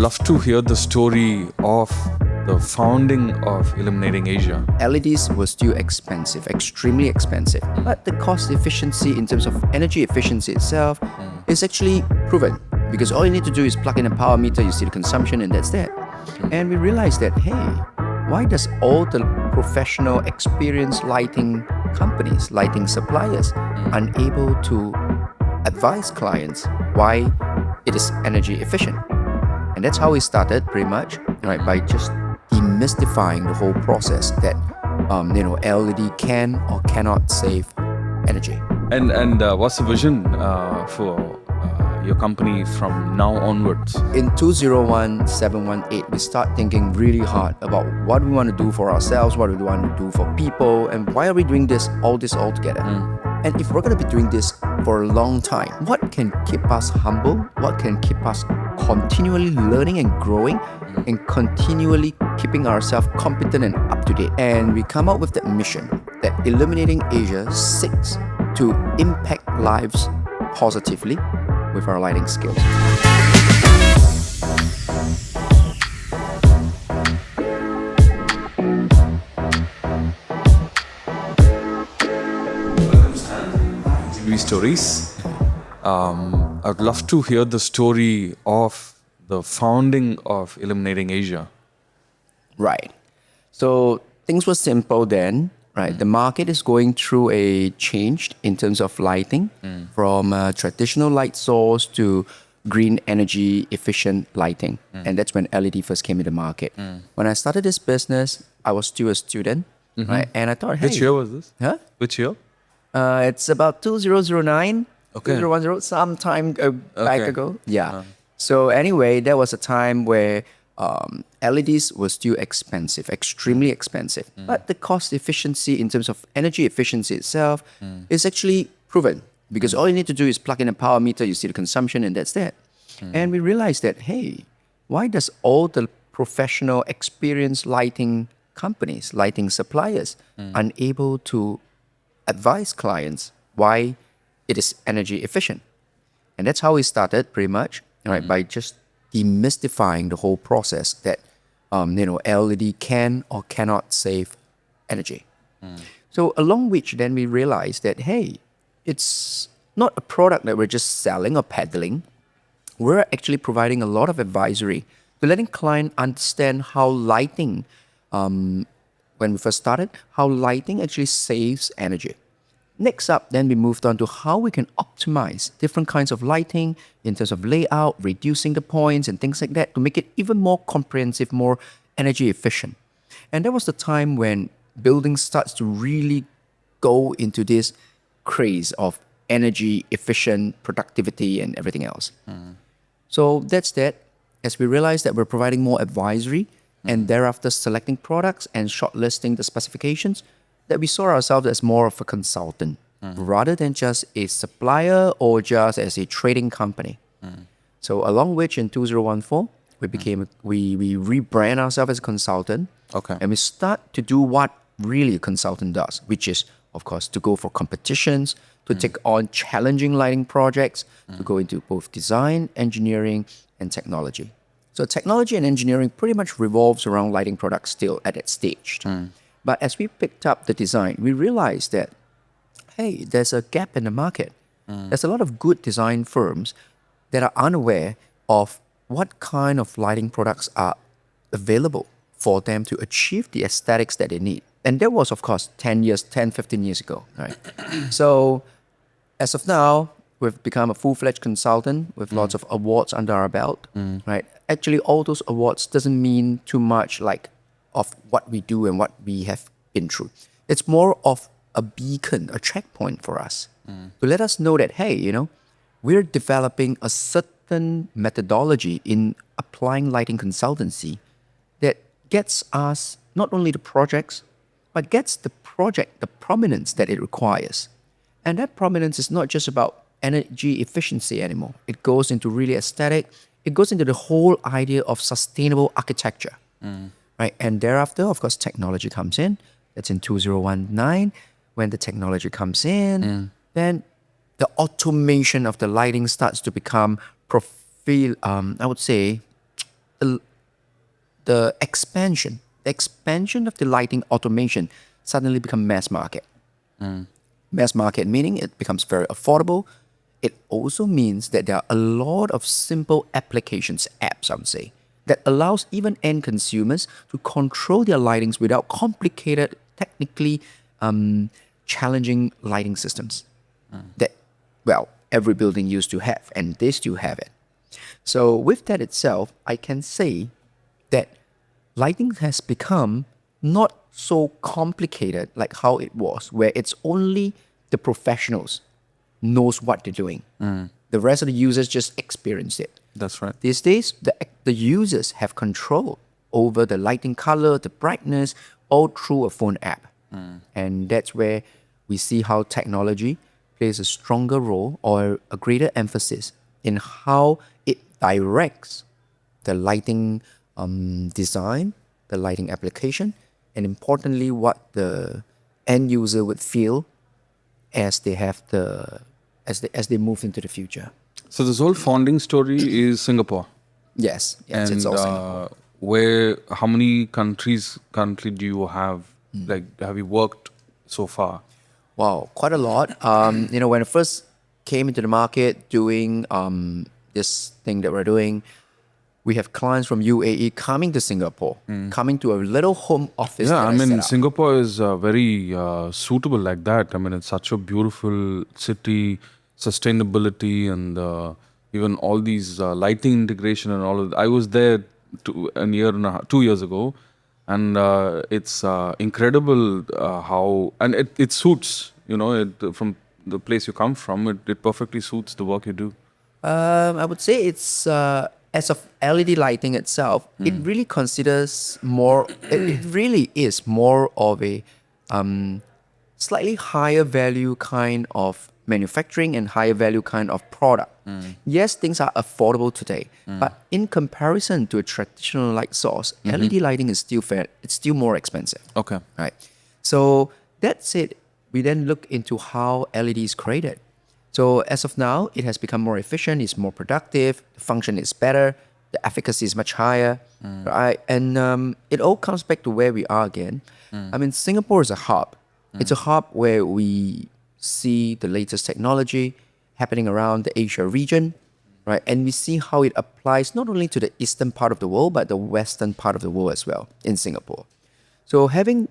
love to hear the story of the founding of Illuminating Asia. LEDs were still expensive, extremely expensive. But the cost efficiency in terms of energy efficiency itself is actually proven. Because all you need to do is plug in a power meter, you see the consumption, and that's that. And we realized that, hey, why does all the professional experienced lighting companies, lighting suppliers, unable to advise clients why it is energy efficient? And that's how we started pretty much, right? By just demystifying the whole process that LED can or cannot save energy. And what's the vision for your company from now onwards? In 2017-18, we start thinking really hard about what we want to do for ourselves, what we want to do for people, and why are we doing all this all together? And if we're going to be doing this for a long time, what can keep us humble? What can keep us continually learning and growing and continually keeping ourselves competent and up to date? And we come up with that mission that Illuminating Asia seeks to impact lives positively with our lighting skills. Stories. I'd love to hear the story of the founding of Illuminating Asia. Right. So things were simple then, right? The market is going through a change in terms of lighting from traditional light source to green energy efficient lighting. And that's when LED first came into the market. When I started this business, I was still a student, right? And I thought, hey. Which year was this? Huh? Which year? It's about 2009, Okay. 2010, some time back ago. Yeah. So anyway, there was a time where LEDs were still expensive, extremely expensive. But the cost efficiency in terms of energy efficiency itself is actually proven. Because all you need to do is plug in a power meter, you see the consumption, and that's that. And we realized that, hey, why does all the professional experienced lighting companies, lighting suppliers, unable to advise clients why it is energy efficient? And that's how we started pretty much, right? By just demystifying the whole process that LED can or cannot save energy. So along which then we realized that, hey, it's not a product that we're just selling or peddling. We're actually providing a lot of advisory to letting client understand how lighting, when we first started, how lighting actually saves energy. Next up, then we moved on to how we can optimize different kinds of lighting in terms of layout, reducing the points and things like that to make it even more comprehensive, more energy efficient. And that was the time when building starts to really go into this craze of energy efficient productivity and everything else. So that's that. As we realized that we're providing more advisory and thereafter selecting products and shortlisting the specifications, that we saw ourselves as more of a consultant rather than just a supplier or just as a trading company. So along which in 2014, we rebrand ourselves as a consultant. Okay. And we start to do what really a consultant does, which is, of course, to go for competitions, to take on challenging lighting projects, to go into both design, engineering, and technology. So technology and engineering pretty much revolves around lighting products still at that stage. But as we picked up the design, we realized that, hey, there's a gap in the market. There's a lot of good design firms that are unaware of what kind of lighting products are available for them to achieve the aesthetics that they need. And that was, of course, 10, 15 years ago, right? So as of now, we've become a full-fledged consultant with lots of awards under our belt, right? Actually, all those awards doesn't mean too much like of what we do and what we have been through. It's more of a beacon, a checkpoint for us to let us know that, hey, we're developing a certain methodology in applying lighting consultancy that gets us not only the projects, but gets the project the prominence that it requires. And that prominence is not just about energy efficiency anymore. It goes into really aesthetic. It goes into the whole idea of sustainable architecture. Right? And thereafter, of course, technology comes in. That's in 2019. When the technology comes in, then the automation of the lighting starts to become I would say, the, the expansion of the lighting automation suddenly become mass market. Mass market meaning it becomes very affordable. It also means that there are a lot of simple applications, apps, I would say, that allows even end consumers to control their lightings without complicated, technically challenging lighting systems that, well, every building used to have, and they still have it. So with that itself, I can say that lighting has become not so complicated like how it was, where it's only the professionals knows what they're doing. The rest of the users just experience it. That's right. These days, the users have control over the lighting color, the brightness, all through a phone app. And that's where we see how technology plays a stronger role or a greater emphasis in how it directs the lighting design, the lighting application, and importantly, what the end user would feel as they have as they move into the future. So this whole founding story is Singapore. Yes, And it's all Singapore. how many countries currently do you have? Like, have you worked so far? Wow, quite a lot. When I first came into the market doing this thing that we're doing, we have clients from UAE coming to Singapore, coming to a little home office. Yeah, that I set mean, up. Singapore is very suitable like that. I mean, it's such a beautiful city, sustainability, and even all these lighting integration and all of that. I was there 2 years ago, and it's incredible how, and it suits, from the place you come from, it perfectly suits the work you do. I would say it's as of LED lighting itself, it really considers more. It really is more of a slightly higher value kind of manufacturing and higher value kind of product. Yes, things are affordable today, but in comparison to a traditional light source, LED lighting is still fair. It's still more expensive. Okay. Right. So that's it. We then look into how LED is created. So as of now, it has become more efficient, it's more productive, the function is better, the efficacy is much higher, right? And it all comes back to where we are again. I mean, Singapore is a hub. It's a hub where we see the latest technology happening around the Asia region, right? And we see how it applies not only to the eastern part of the world, but the western part of the world as well in Singapore. So having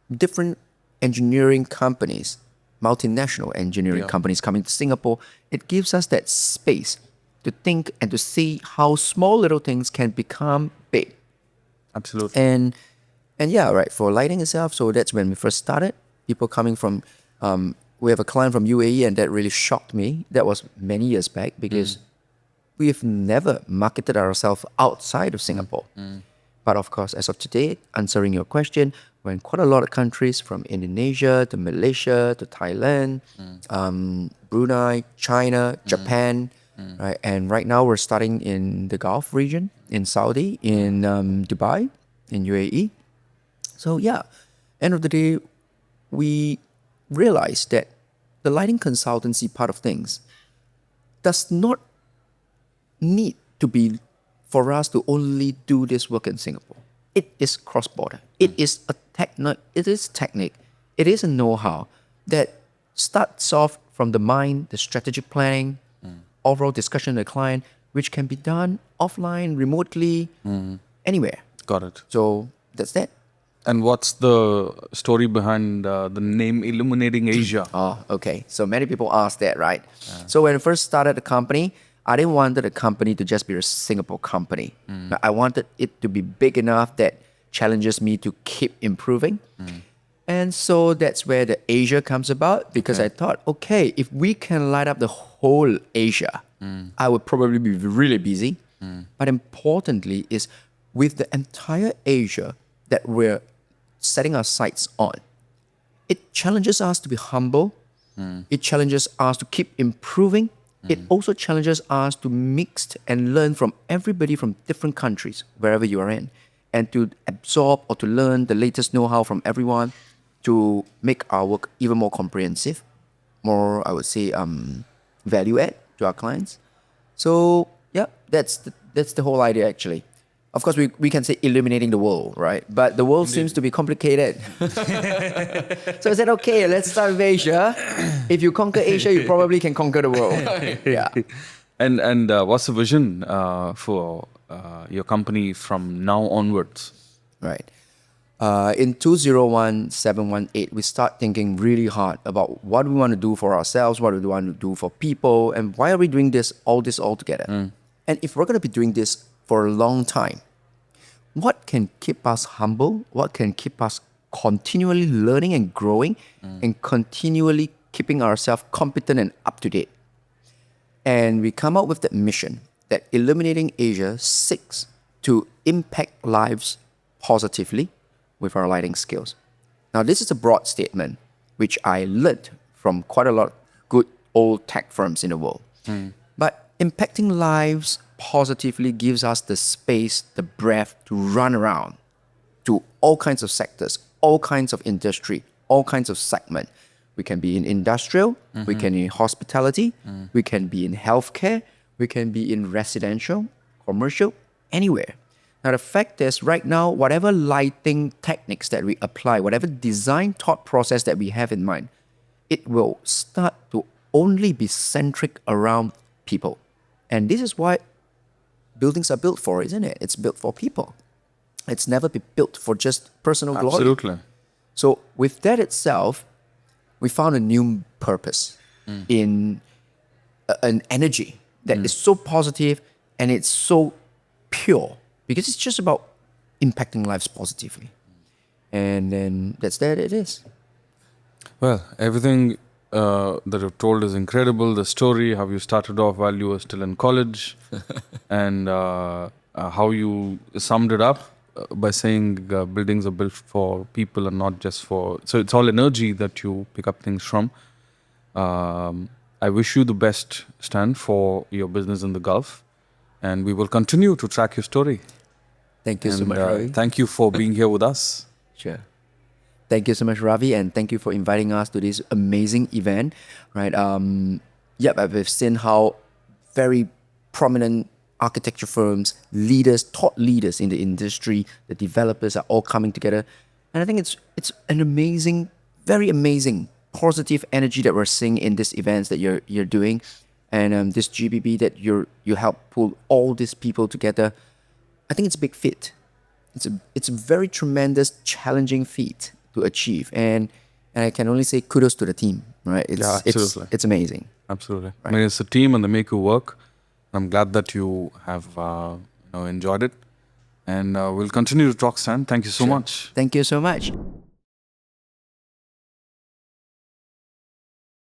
different engineering companies, multinational engineering companies coming to Singapore, it gives us that space to think and to see how small little things can become big. Absolutely. And yeah, right, for lighting itself, so that's when we first started. People coming from, we have a client from UAE, and that really shocked me. That was many years back because we've never marketed ourselves outside of Singapore. But of course, as of today, answering your question, we're in quite a lot of countries from Indonesia to Malaysia to Thailand, Brunei, China, Japan, right? And right now we're starting in the Gulf region, in Saudi, in Dubai, in UAE. So yeah, end of the day, we realized that the lighting consultancy part of things does not need to be for us to only do this work in Singapore. It is cross-border. It is a technique. It is a know-how that starts off from the mind, the strategic planning, overall discussion with the client, which can be done offline, remotely, anywhere. Got it. So that's that. And what's the story behind the name Illuminating Asia? Oh, okay. So many people ask that, right? So when I first started the company, I didn't want the company to just be a Singapore company. I wanted it to be big enough that challenges me to keep improving. And so that's where the Asia comes about, because I thought, okay, if we can light up the whole Asia, I would probably be really busy. But importantly is with the entire Asia that we're setting our sights on, it challenges us to be humble. It challenges us to keep improving. It also challenges us to mix and learn from everybody from different countries, wherever you are in, and to absorb or to learn the latest know-how from everyone to make our work even more comprehensive, more, I would say, value add to our clients. So yeah, that's the whole idea actually. Of course, we can say illuminating the world, right? But the world seems to be complicated. So I said, okay, let's start with Asia. If you conquer Asia, you probably can conquer the world. Yeah. And what's the vision for your company from now onwards? Right. In 201718, we start thinking really hard about what we want to do for ourselves, what we want to do for people, and why are we doing all together? And if we're going to be doing this for a long time, what can keep us humble? What can keep us continually learning and growing and continually keeping ourselves competent and up to date? And we come up with that mission that Illuminating Asia seeks to impact lives positively with our lighting skills. Now, this is a broad statement which I learned from quite a lot of good old tech firms in the world. But impacting lives positively gives us the space, the breadth to run around to all kinds of sectors, all kinds of industry, all kinds of segment. We can be in industrial, we can be in hospitality, we can be in healthcare, we can be in residential, commercial, anywhere. Now, the fact is, right now, whatever lighting techniques that we apply, whatever design thought process that we have in mind, it will start to only be centric around people. And this is what buildings are built for, isn't it? It's built for people. It's never been built for just personal glory. Absolutely. So with that itself, we found a new purpose in an energy that is so positive and it's so pure because it's just about impacting lives positively. And then it is. Well, everything that you've told is incredible. The story, how you started off while you were still in college, and how you summed it up by saying buildings are built for people and not just for... So it's all energy that you pick up things from. I wish you the best, Stan, for your business in the Gulf. And we will continue to track your story. Thank you so much, Ravi. Thank you for being here with us. Sure. Thank you so much, Ravi, and thank you for inviting us to this amazing event. Right? We've seen how very prominent architecture firms, leaders, thought leaders in the industry, the developers are all coming together, and I think it's an amazing, very amazing, positive energy that we're seeing in these events that you're doing, and this GBB that you help pull all these people together. I think it's a big feat. It's a very tremendous, challenging feat to achieve, and I can only say kudos to the team. Right? Absolutely. It's amazing. Absolutely. Right. I mean, it's a team and they make you work. I'm glad that you have enjoyed it, and we'll continue to talk, Stan. Thank you so much. Thank you so much.